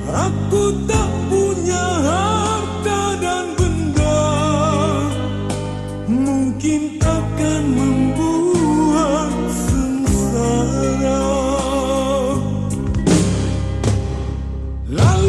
Aku tak punya harta dan benda, mungkin akan membuat sengsara. Lalu